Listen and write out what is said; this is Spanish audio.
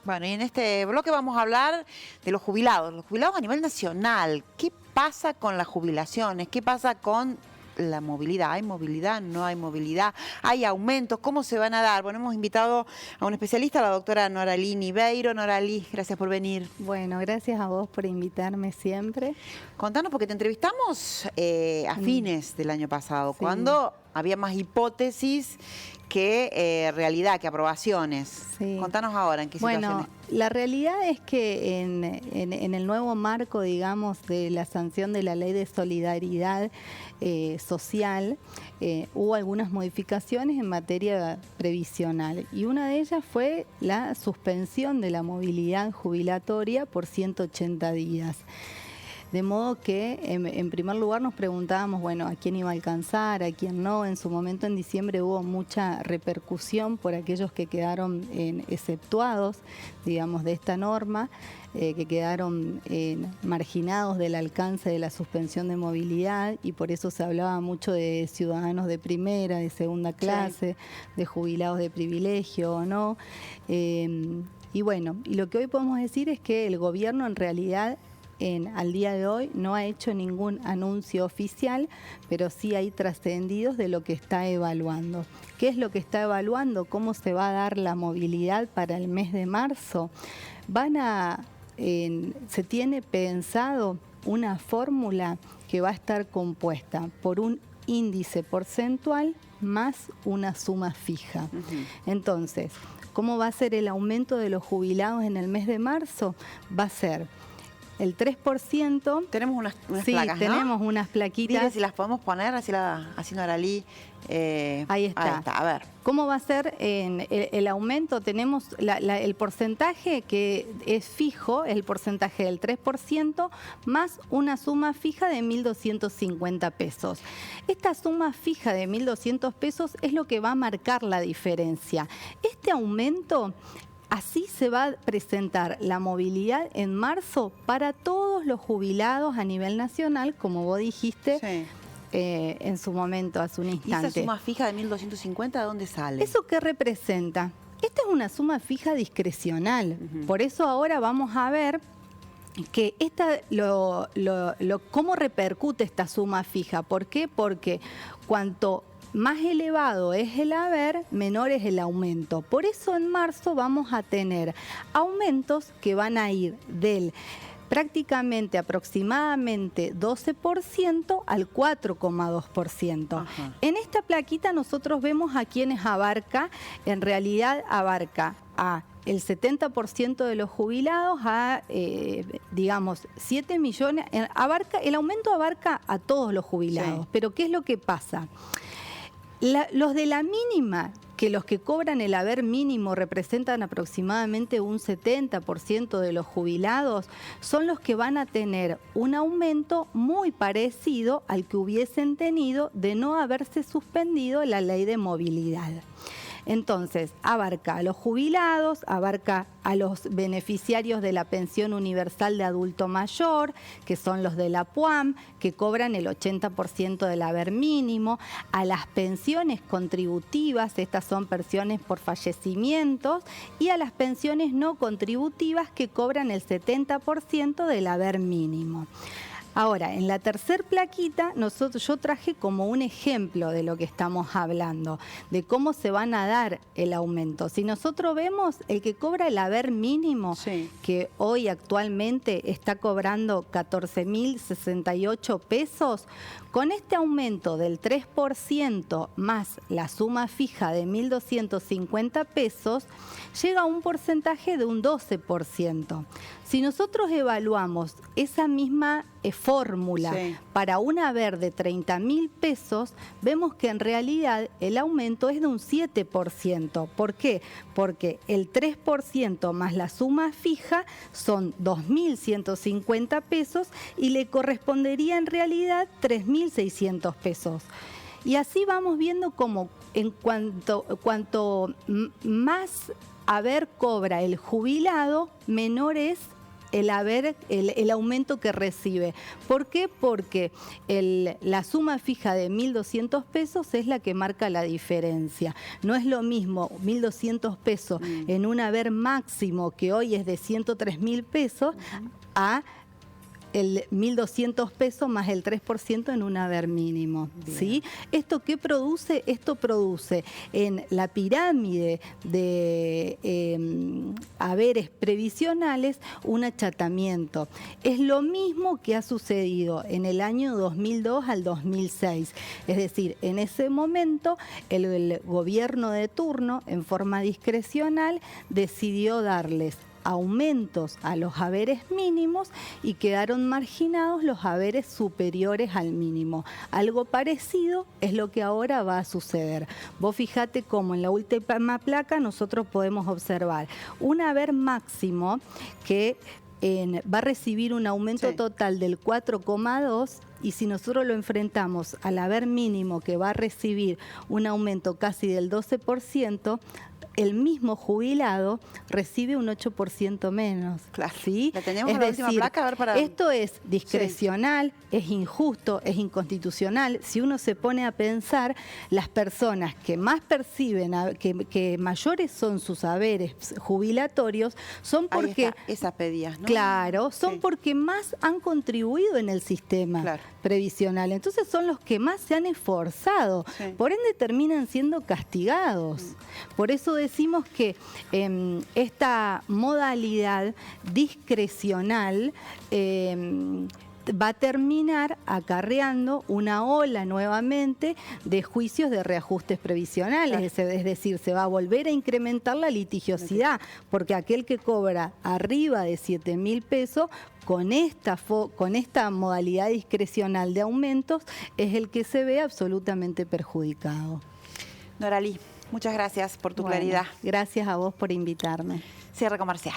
Bueno, y en este bloque vamos a hablar de los jubilados a nivel nacional. ¿Qué pasa con las jubilaciones? ¿Qué pasa con la movilidad? ¿Hay movilidad? ¿No hay movilidad? ¿Hay aumentos? ¿Cómo se van a dar? Bueno, hemos invitado a una especialista, la doctora Noralí Niveiro. Noralí, gracias por venir. Bueno, gracias a vos por invitarme siempre. Contanos, porque te entrevistamos a fines del año pasado, Sí. cuando había más hipótesis que realidad, que aprobaciones. Sí. Contanos ahora en qué situación. Bueno, la realidad es que en el nuevo marco, digamos, de la sanción de la Ley de Solidaridad Social, hubo algunas modificaciones en materia previsional y una de ellas fue la suspensión de la movilidad jubilatoria por 180 días. De modo que, en primer lugar, nos preguntábamos, bueno, ¿a quién iba a alcanzar, a quién no? En su momento, en diciembre, hubo mucha repercusión por aquellos que quedaron exceptuados, digamos, de esta norma, que quedaron marginados del alcance de la suspensión de movilidad, y por eso se hablaba mucho de ciudadanos de primera, de segunda clase, de jubilados de privilegio o no. Y bueno, y lo que hoy podemos decir es que el gobierno en realidad al día de hoy no ha hecho ningún anuncio oficial, pero sí hay trascendidos de lo que está evaluando. ¿Qué es lo que está evaluando? ¿Cómo se va a dar la movilidad para el mes de marzo? Se tiene pensado una fórmula que va a estar compuesta por un índice porcentual más una suma fija. Entonces, ¿cómo va a ser el aumento de los jubilados en el mes de marzo? Va a ser el 3%. Tenemos unas sí, placas, ¿no? tenemos unas plaquitas. Mire si las podemos poner, así Noralí. Ahí está. A ver. ¿Cómo va a ser el aumento? Tenemos el porcentaje que es fijo, el porcentaje del 3%, más una suma fija de 1.250 pesos. Esta suma fija de 1.200 pesos es lo que va a marcar la diferencia. Este aumento, así se va a presentar la movilidad en marzo para todos los jubilados a nivel nacional, como vos dijiste. Sí. En su momento, hace un instante. ¿Y esa suma fija de 1.250 de dónde sale? ¿Eso qué representa? Esta es una suma fija discrecional. Por eso ahora vamos a ver que cómo repercute esta suma fija. ¿Por qué? Porque cuanto más elevado es el haber, menor es el aumento. Por eso en marzo vamos a tener aumentos que van a ir del prácticamente aproximadamente 12% al 4,2%. En esta plaquita nosotros vemos a quienes abarca, en realidad abarca a el 70% de los jubilados, a digamos 7 millones, el aumento abarca a todos los jubilados. Sí. Pero ¿qué es lo que pasa? Los de la mínima, que los que cobran el haber mínimo representan aproximadamente un 70% de los jubilados, son los que van a tener un aumento muy parecido al que hubiesen tenido de no haberse suspendido la ley de movilidad. Entonces, abarca a los jubilados, abarca a los beneficiarios de la pensión universal de adulto mayor, que son los de la PUAM, que cobran el 80% del haber mínimo, a las pensiones contributivas, estas son pensiones por fallecimientos, y a las pensiones no contributivas, que cobran el 70% del haber mínimo. Ahora, en la tercer plaquita, yo traje como un ejemplo de lo que estamos hablando, de cómo se van a dar el aumento. Si nosotros vemos el que cobra el haber mínimo, sí, que hoy actualmente está cobrando 14.068 pesos, con este aumento del 3% más la suma fija de 1.250 pesos, llega a un porcentaje de un 12%. Si nosotros evaluamos esa misma fórmula, sí, para un haber de 30.000 pesos, vemos que en realidad el aumento es de un 7%. ¿Por qué? Porque el 3% más la suma fija son 2.150 pesos y le correspondería en realidad 3.600 pesos. Y así vamos viendo cómo en cuanto más haber cobra el jubilado, menor es el aumento que recibe. ¿Por qué? Porque la suma fija de 1.200 pesos es la que marca la diferencia. No es lo mismo 1.200 pesos en un haber máximo, que hoy es de 103.000 pesos, a el 1.200 pesos más el 3% en un haber mínimo. ¿Sí? ¿Esto qué produce? Esto produce en la pirámide de haberes previsionales un achatamiento. Es lo mismo que ha sucedido en el año 2002 al 2006. Es decir, en ese momento el gobierno de turno, en forma discrecional, decidió darles aumentos a los haberes mínimos y quedaron marginados los haberes superiores al mínimo. Algo parecido es lo que ahora va a suceder. Vos fijate cómo en la última placa nosotros podemos observar un haber máximo que va a recibir un aumento total del 4,2, y si nosotros lo enfrentamos al haber mínimo, que va a recibir un aumento casi del 12%, el mismo jubilado recibe un 8% menos. Claro. ¿Sí? La tenemos es en la decir, última placa, a ver, para... esto es discrecional, es injusto, es inconstitucional. Si uno se pone a pensar, las personas que más perciben, que mayores son sus haberes jubilatorios, son porque... Esas pedías, ¿no? Claro, son porque más han contribuido en el sistema previsional. Entonces son los que más se han esforzado. Por ende terminan siendo castigados. Por eso decimos que esta modalidad discrecional va a terminar acarreando una ola nuevamente de juicios de reajustes previsionales, es decir, se va a volver a incrementar la litigiosidad, porque aquel que cobra arriba de 7.000 pesos, con esta modalidad discrecional de aumentos, es el que se ve absolutamente perjudicado. Noralí, muchas gracias por tu claridad. Gracias a vos por invitarme. Cierre comercial.